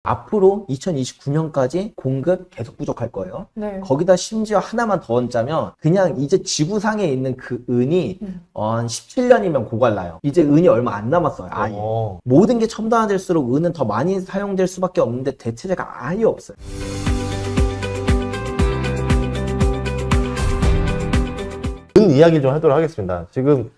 앞으로 2029년까지 공급 계속 부족할 거예요. 네. 거기다 심지어 하나만 더 얹자면 그냥 이제 지구상에 있는 그 은이 한 17년이면 고갈나요. 이제 은이 얼마 안 남았어요. 아예. 모든 게 첨단화될수록 은은 더 많이 사용될 수밖에 없는데 대체제가 아예 없어요. 은 이야기 좀 하도록 하겠습니다. 지금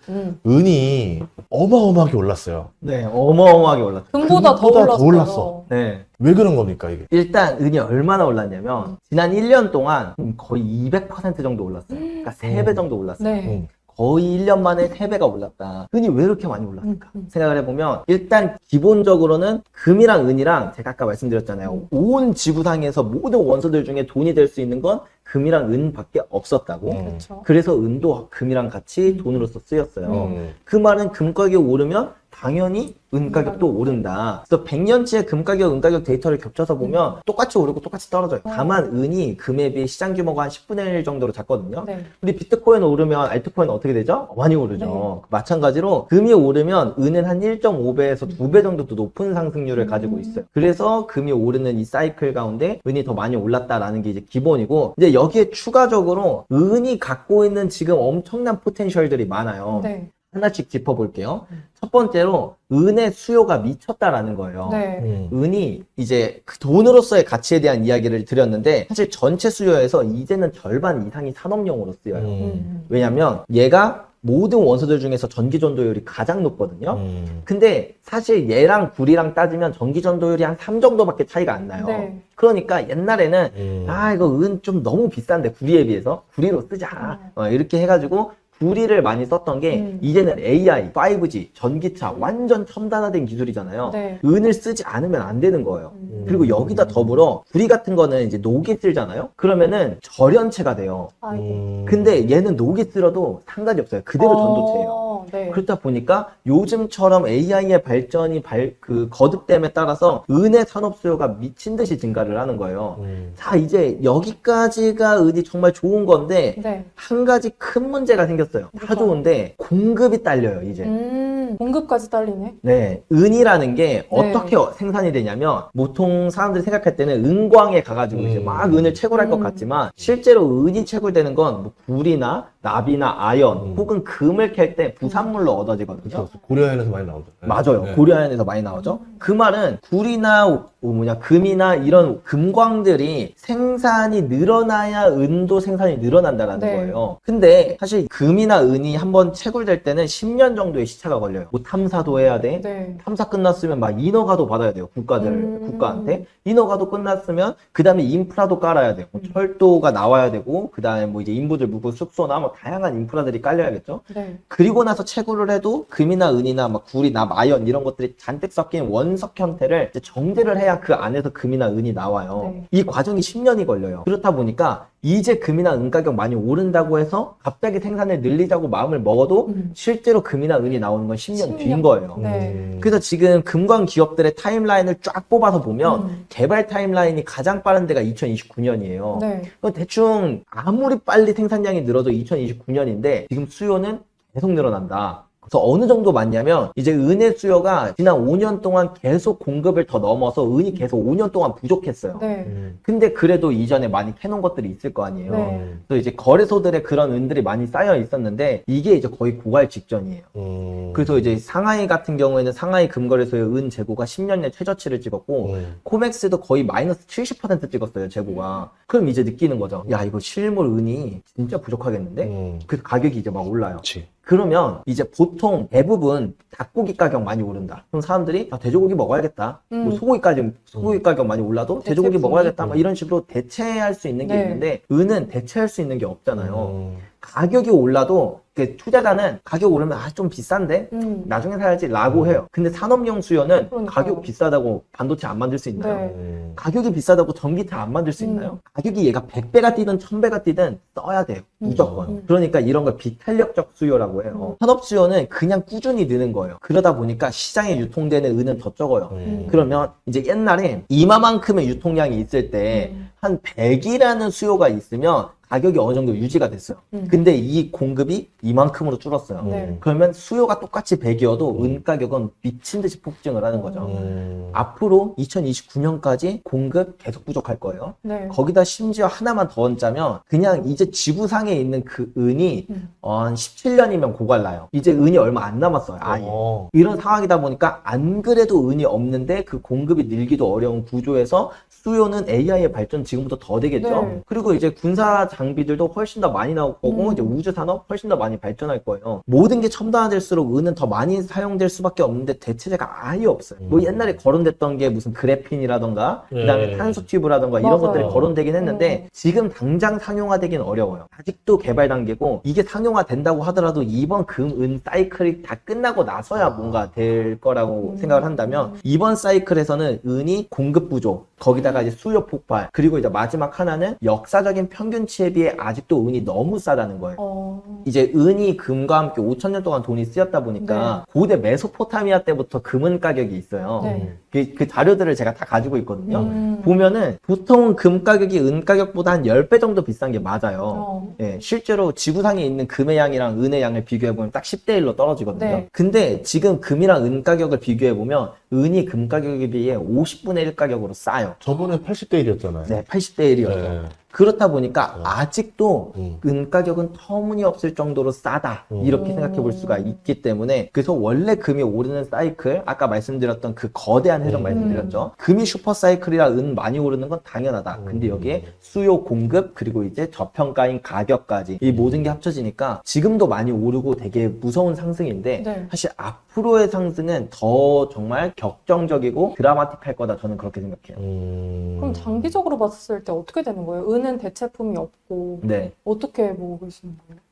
은이 어마어마하게 올랐어요. 네, 어마어마하게 올랐죠. 금보다 더 금보다 올랐어요. 더 올랐어. 네. 왜 그런 겁니까, 이게? 일단 은이 얼마나 올랐냐면 지난 1년 동안 거의 200% 정도 올랐어요. 그러니까 3배 정도 올랐어요. 네. 거의 1년 만에 3배가 올랐다. 은이 왜 이렇게 많이 올랐을까? 생각을 해보면 일단 기본적으로는 금이랑 은이랑 제가 아까 말씀드렸잖아요. 온 지구상에서 모든 원소들 중에 돈이 될 수 있는 건 금이랑 은밖에 없었다고. 그렇죠. 그래서 은도 금이랑 같이 돈으로서 쓰였어요. 그 말은 금 가격이 오르면 당연히 은 가격도 오른다. 그래서 100년치의 금 가격, 은 가격 데이터를 겹쳐서 보면 똑같이 오르고 똑같이 떨어져요. 다만 은이 금에 비해 시장 규모가 한 10분의 1 정도로 작거든요. 네. 근데 비트코인 오르면 알트코인은 어떻게 되죠? 많이 오르죠. 네. 마찬가지로 금이 오르면 은은 한 1.5배에서 2배 정도 더 높은 상승률을 가지고 있어요. 그래서 금이 오르는 이 사이클 가운데 은이 더 많이 올랐다라는 게 이제 기본이고, 이제 여기에 추가적으로 은이 갖고 있는 지금 엄청난 포텐셜들이 많아요. 네. 하나씩 짚어볼게요. 첫 번째로 은의 수요가 미쳤다라는 거예요. 네. 은이 이제 그 돈으로서의 가치에 대한 이야기를 드렸는데 사실 전체 수요에서 이제는 절반 이상이 산업용으로 쓰여요. 왜냐면 얘가 모든 원소들 중에서 전기 전도율이 가장 높거든요. 근데 사실 얘랑 구리랑 따지면 전기 전도율이 한 3 정도밖에 차이가 안 나요. 네. 그러니까 옛날에는 이거 은 좀 너무 비싼데 구리에 비해서 구리로 쓰자 이렇게 해가지고 구리를 많이 썼던 게 이제는 AI, 5G, 전기차 완전 첨단화된 기술이잖아요. 네. 은을 쓰지 않으면 안 되는 거예요. 그리고 여기다 더불어 구리 같은 거는 이제 녹이 쓸잖아요. 그러면은 절연체가 돼요. 아이고. 근데 얘는 녹이 쓸어도 상관이 없어요. 그대로 전도체예요. 네. 그렇다 보니까 요즘처럼 AI의 발전이 거듭됨에 따라서 은의 산업 수요가 미친 듯이 증가를 하는 거예요. 자, 이제 여기까지가 은이 정말 좋은 건데 네. 한 가지 큰 문제가 생겼어요. 다 좋은데 공급이 딸려요, 이제. 공급까지 딸리네. 네, 은이라는 게 어떻게 생산이 되냐면 보통 사람들이 생각할 때는 은광에 가가지고 이제 막 은을 채굴할 것 같지만 실제로 은이 채굴되는 건 뭐 구리나 납이나 아연 혹은 금을 캘 때 부산물로 얻어지거든요. 그렇죠. 고려아연에서 많이 나오죠. 네. 맞아요. 네. 고려아연에서 많이 나오죠. 그 말은 구리나 금이나 이런 금광들이 생산이 늘어나야 은도 생산이 늘어난다라는 네. 거예요. 근데 사실 금이나 은이 한번 채굴될 때는 10년 정도의 시차가 걸려요. 뭐 탐사도 해야 돼. 네. 탐사 끝났으면 막 인허가도 받아야 돼요. 국가한테. 인허가도 끝났으면 그 다음에 인프라도 깔아야 돼요. 뭐 철도가 나와야 되고 그 다음에 뭐 이제 인부들 묵을 숙소나 뭐 다양한 인프라들이 깔려야겠죠. 네. 그리고 나서 채굴을 해도 금이나 은이나 막 구리, 납, 아연 이런 것들이 잔뜩 섞인 원석 형태를 이제 정제를 해야 그 안에서 금이나 은이 나와요. 네. 이 과정이 10년이 걸려요. 그렇다 보니까 이제 금이나 은 가격 많이 오른다고 해서 갑자기 생산을 늘리자고 마음을 먹어도 실제로 금이나 은이 나오는 건 10년 뒤인 거예요. 네. 그래서 지금 금광 기업들의 타임라인을 쫙 뽑아서 보면 개발 타임라인이 가장 빠른 데가 2029년이에요. 네. 대충 아무리 빨리 생산량이 늘어도 2029년인데 지금 수요는 계속 늘어난다. 그래서 어느 정도 맞냐면 이제 은의 수요가 지난 5년 동안 계속 공급을 더 넘어서 은이 계속 5년 동안 부족했어요. 네. 근데 그래도 이전에 많이 캐놓은 것들이 있을 거 아니에요. 네. 그래서 이제 거래소들에 그런 은들이 많이 쌓여 있었는데 이게 이제 거의 고갈 직전이에요. 그래서 이제 상하이 같은 경우에는 상하이 금거래소의 은 재고가 10년 내 최저치를 찍었고 코맥스도 거의 마이너스 70% 찍었어요, 재고가. 그럼 이제 느끼는 거죠. 야, 이거 실물 은이 진짜 부족하겠는데? 그래서 가격이 이제 막 올라요. 그치. 그러면 이제 보통 대부분 닭고기 가격 많이 오른다. 그럼 사람들이 돼지고기 먹어야겠다. 뭐 소고기 가격 많이 올라도 돼지고기 대체품이? 먹어야겠다. 막 이런 식으로 대체할 수 있는 게 네. 있는데 은은 대체할 수 있는 게 없잖아요. 가격이 올라도 투자자는 가격 오르면 좀 비싼데 나중에 사야지 라고 해요. 근데 산업용 수요는 그러니까요. 가격 비싸다고 반도체 안 만들 수 있나요? 네. 가격이 비싸다고 전기차 안 만들 수 있나요? 가격이 얘가 100배가 뛰든 1000배가 뛰든 써야 돼요. 무조건. 그러니까 이런 걸 비탄력적 수요라고 해요. 산업 수요는 그냥 꾸준히 느는 거예요. 그러다 보니까 시장에 유통되는 은은 더 적어요. 그러면 이제 옛날에 이마만큼의 유통량이 있을 때 한 100이라는 수요가 있으면 가격이 어느 정도 유지가 됐어요. 근데 이 공급이 이만큼으로 줄었어요. 네. 그러면 수요가 똑같이 100이어도 은 가격은 미친 듯이 폭증을 하는 거죠. 앞으로 2029년까지 공급 계속 부족할 거예요. 네. 거기다 심지어 하나만 더 얹자면 그냥 이제 지구상에 있는 그 은이 한 17년이면 고갈나요. 이제 은이 얼마 안 남았어요. 아예. 이런 상황이다 보니까 안 그래도 은이 없는데 그 공급이 늘기도 어려운 구조에서 수요는 AI의 발전 지금부터 더 되겠죠. 네. 그리고 이제 군사 장비들도 훨씬 더 많이 나올 거고 이제 우주 산업 훨씬 더 많이 발전할 거예요. 모든 게 첨단화될수록 은은 더 많이 사용될 수밖에 없는데 대체제가 아예 없어요. 뭐 옛날에 거론됐던 게 무슨 그래핀이라던가 그다음에 탄소 튜브라던가 이런 맞아요. 것들이 거론되긴 했는데 지금 당장 상용화되긴 어려워요. 아직도 개발 단계고 이게 상용화된다고 하더라도 이번 금, 은 사이클이 다 끝나고 나서야 뭔가 될 거라고 생각을 한다면 이번 사이클에서는 은이 공급 부족 거기다가 이제 수요 폭발 그리고 이제 마지막 하나는 역사적인 평균치에 비해 아직도 은이 너무 싸다는 거예요. 이제 은이 금과 함께 5,000년 동안 돈이 쓰였다 보니까 고대 메소포타미아 때부터 금은 가격이 있어요. 네. 그 자료들을 제가 다 가지고 있거든요. 보면은 보통 금 가격이 은 가격보다 한 10배 정도 비싼 게 맞아요. 예, 실제로 지구상에 있는 금의 양이랑 은의 양을 비교해보면 딱 10대 1로 떨어지거든요. 네. 근데 지금 금이랑 은 가격을 비교해보면 은이 금 가격에 비해 50분의 1 가격으로 싸요. 저번에 80대 1이었잖아요. 네, 80대 1이었죠. 네. 그렇다 보니까 아직도 은 가격은 터무니없을 정도로 싸다 이렇게 생각해 볼 수가 있기 때문에 그래서 원래 금이 오르는 사이클 아까 말씀드렸던 그 거대한 흐름 말씀드렸죠. 금이 슈퍼 사이클이라 은 많이 오르는 건 당연하다. 근데 여기에 수요 공급 그리고 이제 저평가인 가격까지 이 모든 게 합쳐지니까 지금도 많이 오르고 되게 무서운 상승인데 네. 사실 앞으로의 상승은 더 정말 격정적이고 드라마틱할 거다 저는 그렇게 생각해요. 그럼 장기적으로 봤을 때 어떻게 되는 거예요? 은은 대체품이 없고 네. 어떻게 보고 계시는 거예요?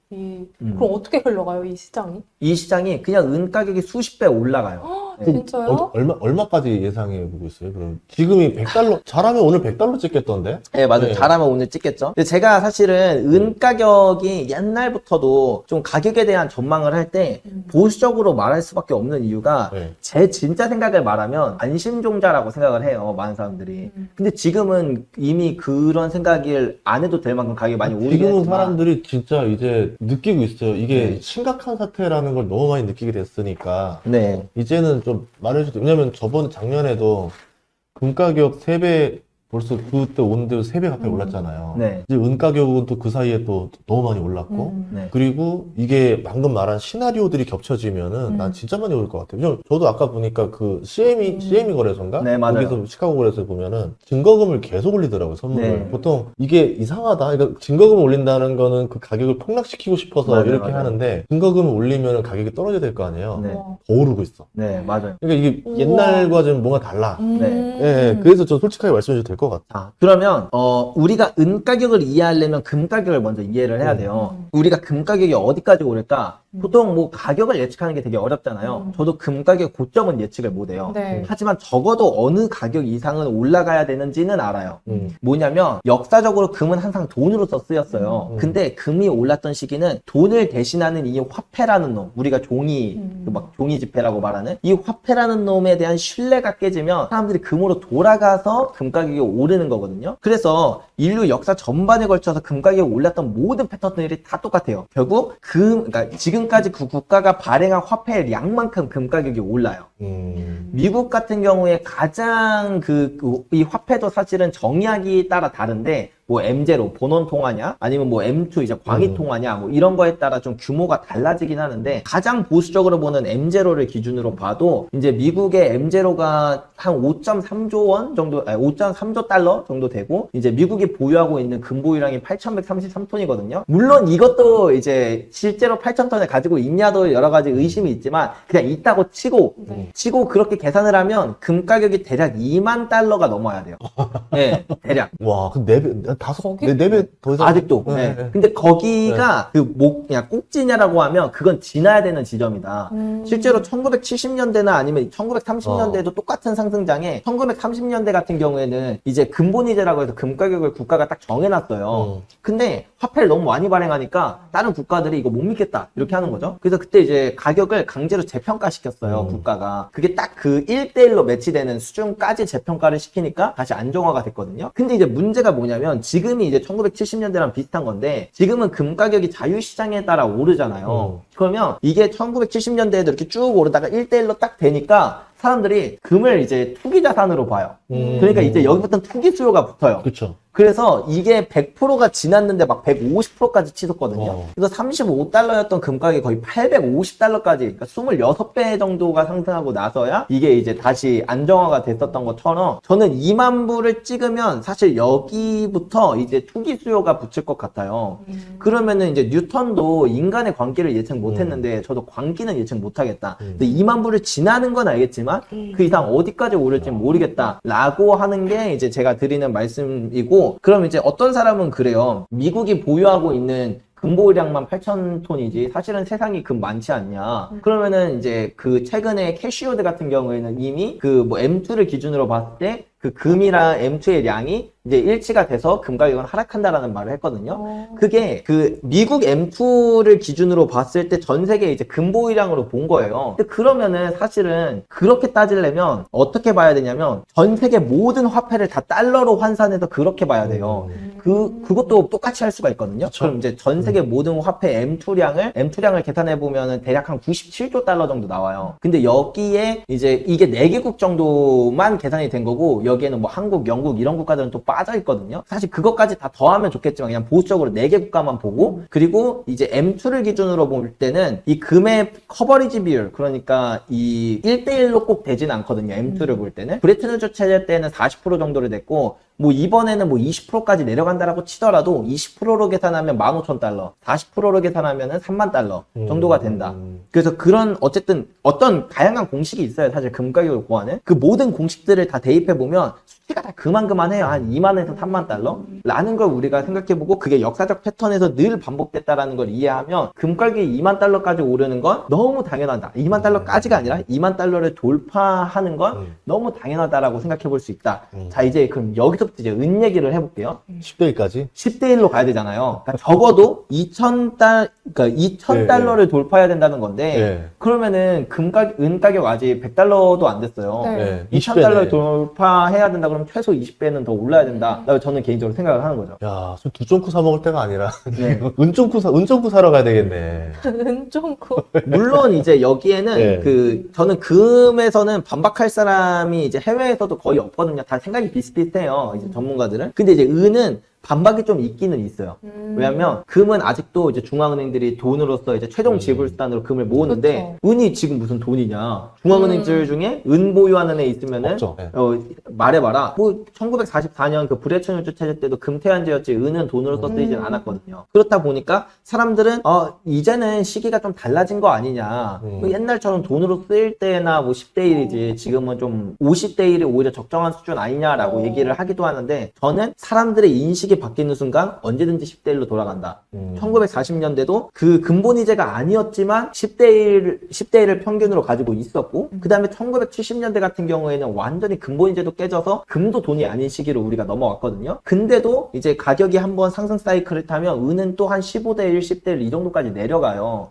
그럼 어떻게 흘러가요, 이 시장이? 이 시장이 그냥 은 가격이 수십 배 올라가요. 네. 진짜요? 얼마까지 예상해 보고 있어요? 그럼 지금이 100달러, 잘하면 오늘 100달러 찍겠던데? 네, 맞아요. 네. 잘하면 오늘 찍겠죠. 근데 제가 사실은 은 가격이 옛날부터도 좀 가격에 대한 전망을 할 때 보수적으로 말할 수밖에 없는 이유가 네. 제 진짜 생각을 말하면 안심종자라고 생각을 해요. 많은 사람들이. 근데 지금은 이미 그런 생각을 안 해도 될 만큼 가격이 많이 오르긴 지금은 했지만 사람들이 진짜 이제 느끼고 있어요. 이게 네. 심각한 사태라는 걸 너무 많이 느끼게 됐으니까 네. 이제는 좀 말해줄 때, 왜냐면 작년에도 금 가격 3배 벌써 그때 온데도 3배 가까이 올랐잖아요. 네. 이제 은 가격은 또 그 사이에 또 너무 많이 올랐고 네. 그리고 이게 방금 말한 시나리오들이 겹쳐지면은 난 진짜 많이 오를 것 같아요. 왜냐면 저도 아까 보니까 그 CME 거래소인가? 네, 맞아요. 거기서 시카고 거래소 보면은 증거금을 계속 올리더라고요, 선물을. 네. 보통 이게 이상하다. 그러니까 증거금을 올린다는 거는 그 가격을 폭락시키고 싶어서 맞아요, 이렇게 맞아요. 하는데 증거금을 올리면은 가격이 떨어져야 될 거 아니에요. 네. 우와. 더 오르고 있어. 네, 맞아요. 그러니까 이게 우와. 옛날과 좀 뭔가 달라. 예, 그래서 저 솔직하게 말씀해 주셔도 될 것 같아요. 자, 그러면 우리가 은 가격을 이해하려면 금 가격을 먼저 이해를 해야 돼요. 우리가 금 가격이 어디까지 오를까? 보통 뭐 가격을 예측하는 게 되게 어렵잖아요. 저도 금 가격 고점은 예측을 못 해요. 네. 하지만 적어도 어느 가격 이상은 올라가야 되는지는 알아요. 뭐냐면 역사적으로 금은 항상 돈으로서 쓰였어요. 근데 금이 올랐던 시기는 돈을 대신하는 이 화폐라는 놈, 우리가 종이 그 막 종이 지폐라고 말하는 이 화폐라는 놈에 대한 신뢰가 깨지면 사람들이 금으로 돌아가서 금 가격이 오르는 거거든요. 그래서 인류 역사 전반에 걸쳐서 금 가격이 올랐던 모든 패턴들이 다 똑같아요. 결국 그러니까 지금까지 그 국가가 발행한 화폐의 양만큼 금 가격이 올라요. 미국 같은 경우에 가장 이 화폐도 사실은 정의하기 따라 다른데 뭐 M0 본원 통화냐 아니면 뭐 M2 이제 광희 통화냐 뭐 이런 거에 따라 좀 규모가 달라지긴 하는데 가장 보수적으로 보는 M0를 기준으로 봐도 이제 미국의 M0가 한 5.3조 원 정도 5.3조 달러 정도 되고 이제 미국이 보유하고 있는 금 보유량이 8,133톤이거든요. 물론 이것도 이제 실제로 8,000톤을 가지고 있냐도 여러 가지 의심이 있지만 그냥 있다고 치고 그렇게 계산을 하면 금 가격이 대략 2만 달러가 넘어야 돼요. 네, 대략. 와, 그 4배, 거기? 4배 더 이상. 아직도. 네. 근데 거기가 그냥 꼭지냐라고 하면 그건 지나야 되는 지점이다. 실제로 1970년대나 아니면 1930년대에도 똑같은 상승장에 1930년대 같은 경우에는 이제 근본이제라고 해서 금 가격을 국가가 딱 정해놨어요. 근데 화폐를 너무 많이 발행하니까 다른 국가들이 이거 못 믿겠다 이렇게 하는 거죠. 그래서 그때 이제 가격을 강제로 재평가시켰어요 국가가. 된다. 그게 딱 그 1대1로 매치되는 수준까지 재평가를 시키니까 다시 안정화가 됐거든요. 근데 이제 문제가 뭐냐면 지금이 이제 1970년대랑 비슷한 건데 지금은 금 가격이 자유시장에 따라 오르잖아요. 그러면 이게 1970년대에도 이렇게 쭉 오르다가 1대1로 딱 되니까 사람들이 금을 이제 투기 자산으로 봐요. 그러니까 이제 여기부터는 투기 수요가 붙어요. 그쵸. 그래서 이게 100%가 지났는데 막 150%까지 치솟거든요. 그래서 35달러였던 금 가격이 거의 850달러까지, 그러니까 26배 정도가 상승하고 나서야 이게 이제 다시 안정화가 됐었던 것처럼 저는 2만 불을 찍으면 사실 여기부터 이제 투기 수요가 붙을 것 같아요. 그러면은 이제 뉴턴도 인간의 광기를 예측 못했는데 저도 광기는 예측 못하겠다. 근데 2만 불을 지나는 건 알겠지만 그 이상 어디까지 오를지 모르겠다라고 하는 게 이제 제가 드리는 말씀이고, 그럼 이제 어떤 사람은 그래요. 미국이 보유하고 있는 금보유량만 8,000톤이지 사실은 세상이 금 많지 않냐. 그러면은 이제 그 최근에 캐시오드 같은 경우에는 이미 그 뭐 M2를 기준으로 봤을 때 그 금이랑 M2의 양이 이제 일치가 돼서 금 가격은 하락한다라는 말을 했거든요. 그게 그 미국 M2를 기준으로 봤을 때 전 세계 이제 금보유량으로 본 거예요. 근데 그러면은 사실은 그렇게 따지려면 어떻게 봐야 되냐면 전 세계 모든 화폐를 다 달러로 환산해서 그렇게 봐야 돼요. 그것도 똑같이 할 수가 있거든요. 그럼 이제 전 세계 모든 화폐 M2량을 계산해 보면은 대략 한 97조 달러 정도 나와요. 근데 여기에 이제 이게 4개국 정도만 계산이 된 거고 여기에는 뭐 한국, 영국 이런 국가들은 또 빠져 있거든요. 사실 그것까지 다 더하면 좋겠지만 그냥 보수적으로 4개 국가만 보고, 그리고 이제 M2를 기준으로 볼 때는 이 금의 커버리지 비율, 그러니까 이 1대1로 꼭 되진 않거든요. M2를 볼 때는. 브레튼 우드 체제 때는 40% 정도를 냈고, 뭐 이번에는 뭐 20%까지 내려간다라고 치더라도 20%로 계산하면 15,000달러, 40%로 계산하면은 3만 달러 정도가 된다. 그래서 그런 어쨌든 어떤 다양한 공식이 있어요. 사실 금 가격을 구하는 그 모든 공식들을 다 대입해 보면 수치가 다 그만해요. 한 2만에서 3만 달러 라는 걸 우리가 생각해보고 그게 역사적 패턴에서 늘 반복됐다라는 걸 이해하면 금 가격이 2만 달러까지 오르는 건 너무 당연하다. 2만 달러까지가 아니라 2만 달러를 돌파하는 건 너무 당연하다라고 생각해 볼 수 있다. 자, 이제 그럼 여기서부터 이제 은 얘기를 해볼게요. 10대1까지? 10대1로 가야 되잖아요. 그러니까 적어도 2,000달러를 돌파해야 된다는 건데, 그러면은 은 가격 아직 100달러도 안 됐어요. 네. 2,000달러를 돌파해야 된다 그러면 최소 20배는 더 올라야 된다. 저는 개인적으로 생각을 하는 거죠. 야, 두쫑쿠 사 먹을 때가 아니라 네. 은쫑쿠 사러 가야 되겠네. 은종구. 물론 이제 여기에는 네. 저는 금에서는 반박할 사람이 이제 해외에서도 거의 없거든요. 다 생각이 비슷비슷해요. 이제 전문가들은. 근데 이제 은은 반박이 좀 있기는 있어요. 왜냐면 금은 아직도 이제 중앙은행들이 돈으로서 이제 최종 지불수단으로 금을 모으는데 은이 지금 무슨 돈이냐. 중앙은행들 중에 은 보유하는 애 있으면은 없죠. 네. 말해봐라. 뭐 1944년 그 브레튼 우드 체제 때도 금태환제였지 은은 돈으로서 쓰이진 않았거든요. 그렇다 보니까 사람들은 이제는 시기가 좀 달라진 거 아니냐. 뭐 옛날처럼 돈으로 쓰일 때나 뭐 10대 1이지 지금은 좀 50대 1이 오히려 적정한 수준 아니냐라고 얘기를 하기도 하는데, 저는 사람들의 인식이 바뀌는 순간 언제든지 10대 1로 돌아간다. 1940년대도 그 근본이제가 아니었지만 10대 1을 평균으로 가지고 있었고, 그 다음에 1970년대 같은 경우에는 완전히 근본이제도 깨져서 금도 돈이 아닌 시기로 우리가 넘어왔거든요. 근데도 이제 가격이 한번 상승 사이클을 타면 은은 또 한 15대 1, 10대 1 이 정도까지 내려가요.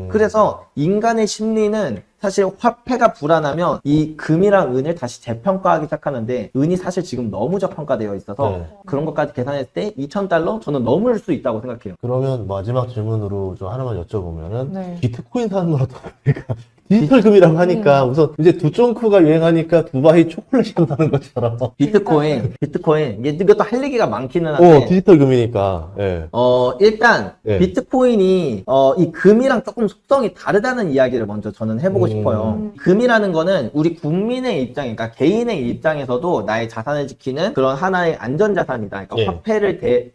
그래서 인간의 심리는 사실 화폐가 불안하면 이 금이랑 은을 다시 재평가하기 시작하는데, 은이 사실 지금 너무 저평가되어 있어서 그런 것까지 계산했을 때 2,000달러? 저는 넘을 수 있다고 생각해요. 그러면 마지막 질문으로 좀 하나만 여쭤보면은 네. 비트코인 사는 건 어떨까? 디지털 금이라고 하니까 우선 이제 두쫑쿠가 유행하니까 두바이 초콜릿이랑 사는 것처럼. 비트코인 이것도 할 얘기가 많기는 한데 디지털 금이니까. 예. 일단 네. 비트코인이 이 금이랑 조금 속성이 다르다는 이야기를 먼저 저는 해보고 싶어요. 금이라는 거는 우리 국민의 입장, 그러니까 개인의 입장에서도 나의 자산을 지키는 그런 하나의 안전자산이다. 그러니까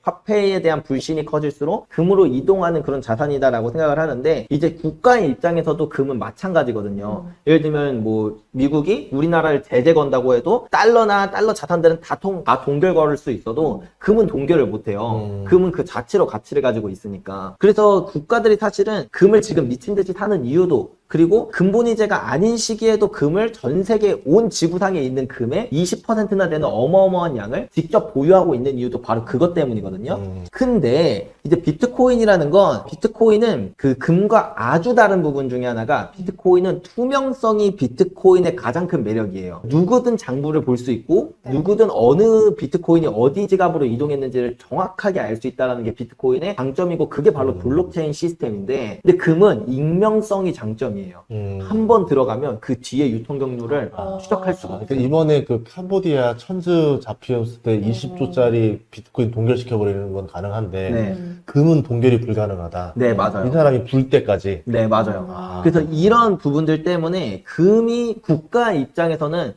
화폐에 대한 불신이 커질수록 금으로 이동하는 그런 자산이다라고 생각을 하는데, 이제 국가의 입장에서도 금은 마찬가지거든요. 예를 들면 뭐 미국이 우리나라를 제재 건다고 해도 달러나 달러 자산들은 다 동결 걸을 수 있어도 금은 동결을 못해요. 금은 그 자체로 가치를 가지고 있으니까. 그래서 국가들이 사실은 금을 지금 미친 듯이 사는 이유도, 그리고 근본이제가 아닌 시기에도 금을 전 세계 온 지구상에 있는 금의 20%나 되는 어마어마한 양을 직접 보유하고 있는 이유도 바로 그것 때문이거든요. 근데 이제 비트코인이라는 건, 비트코인은 그 금과 아주 다른 부분 중에 하나가, 비트코인은 투명성이 비트코인의 가장 큰 매력이에요. 누구든 장부를 볼 수 있고 누구든 어느 비트코인이 어디 지갑으로 이동했는지를 정확하게 알 수 있다는 게 비트코인의 장점이고, 그게 바로 블록체인 시스템인데, 근데 금은 익명성이 장점이에요. 한 번 들어가면 그 뒤에 유통 경로를 추적할 수가 없어요. 이번에 그 캄보디아 천주 잡혔을 때 20조짜리 비트코인 동결시켜버리는 건 가능한데, 네. 금은 동결이 불가능하다. 네, 맞아요. 이 사람이 불 때까지. 네, 맞아요. 그래서 이런 부분들 때문에 금이 국가 입장에서는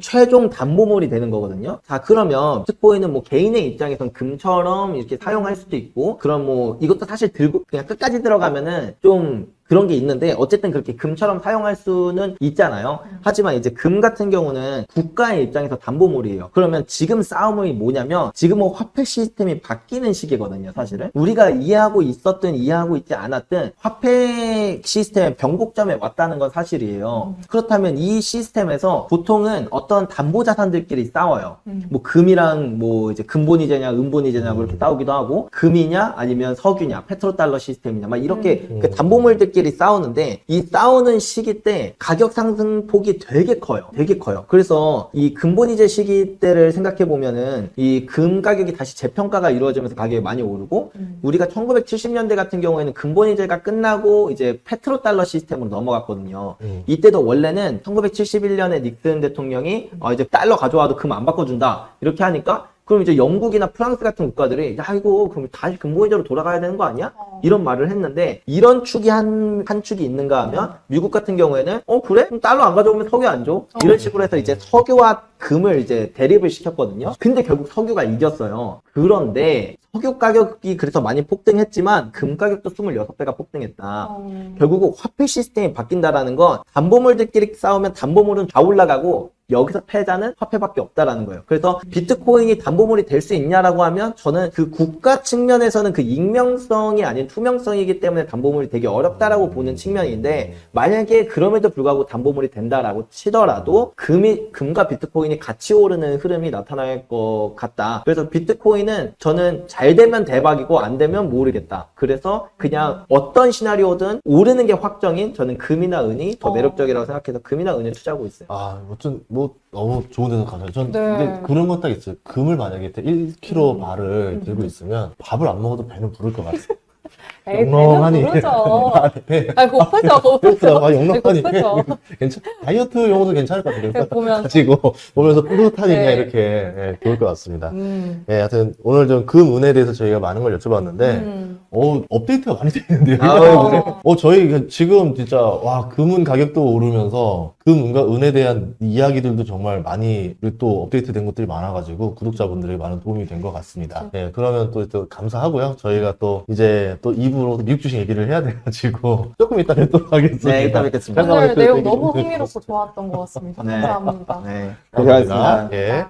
최종 담보물이 되는 거거든요. 자, 그러면 비트코인은 뭐 개인의 입장에서는 금처럼 이렇게 사용할 수도 있고, 그럼 뭐 이것도 사실 들고 그냥 끝까지 들어가면은 좀 그런 게 있는데, 어쨌든 그렇게 금처럼 사용할 수는 있잖아요. 하지만 이제 금 같은 경우는 국가의 입장에서 담보물이에요. 그러면 지금 싸움이 뭐냐면, 지금은 화폐 시스템이 바뀌는 시기거든요, 사실은. 우리가 이해하고 있었든 이해하고 있지 않았든 화폐 시스템의 변곡점에 왔다는 건 사실이에요. 그렇다면 이 시스템에서 보통은 어떤 담보자산들끼리 싸워요. 뭐 금이랑 뭐 이제 근본이제냐 은본이제냐 그렇게 싸우기도 하고, 금이냐 아니면 석유냐 페트로달러 시스템이냐 막 이렇게 그 담보물들끼리 싸우는데, 이 싸우는 시기 때 가격 상승폭이 되게 커요. 되게 커요. 그래서 이 근본이제 시기 때를 생각해 보면은 이 금 가격이 다시 재평가가 이루어지면서 가격이 많이 오르고, 우리가 1970년대 같은 경우에는 근본이제가 끝나고 이제 페트로달러 시스템으로 넘어갔거든요. 이때도 원래는 1971년에 닉슨 대통령이 이제 달러 가져와도 금 안 바꿔준다 이렇게 하니까, 그럼 이제 영국이나 프랑스 같은 국가들이 야 이거 그럼 다시 근본이제로 돌아가야 되는 거 아니야? 이런 말을 했는데, 이런 축이 한 축이 있는가 하면, 미국 같은 경우에는 그래? 그럼 달러 안 가져오면 석유 안 줘? 이런 식으로 해서 이제 석유와 금을 이제 대립을 시켰거든요. 근데 결국 석유가 이겼어요. 그런데 석유 가격이 그래서 많이 폭등했지만 금 가격도 26배가 폭등했다. 결국 화폐 시스템이 바뀐다라는 건, 담보물들끼리 싸우면 담보물은 다 올라가고 여기서 패자는 화폐밖에 없다라는 거예요. 그래서 비트코인이 담보물이 될 수 있냐라고 하면, 저는 그 국가 측면에서는 그 익명성이 아닌 투명성이기 때문에 담보물이 되게 어렵다라고 보는 측면인데, 만약에 그럼에도 불구하고 담보물이 된다라고 치더라도 금과 비트코인이 같이 오르는 흐름이 나타날 것 같다. 그래서 비트코인은 저는 잘 되면 대박이고 안 되면 모르겠다. 그래서 그냥 어떤 시나리오든 오르는 게 확정인, 저는 금이나 은이 더 매력적이라고 생각해서 금이나 은을 투자하고 있어요. 어쩐 뭐 너무 좋은 데서 감사해요. 전 네. 근데 그런 건 딱 있어요. 금을 만약에 1kg bar을 들고 있으면 밥을 안 먹어도 배는 부를 것 같아요. 에이, 배는 영롱하니. 부르죠. 배. 고프죠, 고프죠. 배고프다. 영롱하니. 고프죠. 다이어트 용어도 괜찮을 것 같아요. 보면. 가지고 보면서 뿌듯하니까 네. 이렇게 좋을 것 같습니다. 하여튼 오늘 좀 금은에 대해서 저희가 많은 걸 여쭤봤는데, 업데이트가 많이 돼 있는데요. 저희 지금 진짜 금은 가격도 오르면서 금은과 은에 대한 이야기들도 정말 많이 또 업데이트 된 것들이 많아가지고 구독자분들에게 많은 도움이 된 것 같습니다. 그러면 또 감사하고요. 저희가 또 이제 또 2부로 미국 주식 얘기를 해야 돼가지고 조금 이따 뵙도록 하겠습니다. 네, 이따 뵙겠습니다. 오늘 내용 너무 흥미롭고 좋았던 것 같습니다. 네. 감사합니다. 네. 감사합니다. 고생하셨습니다. 예.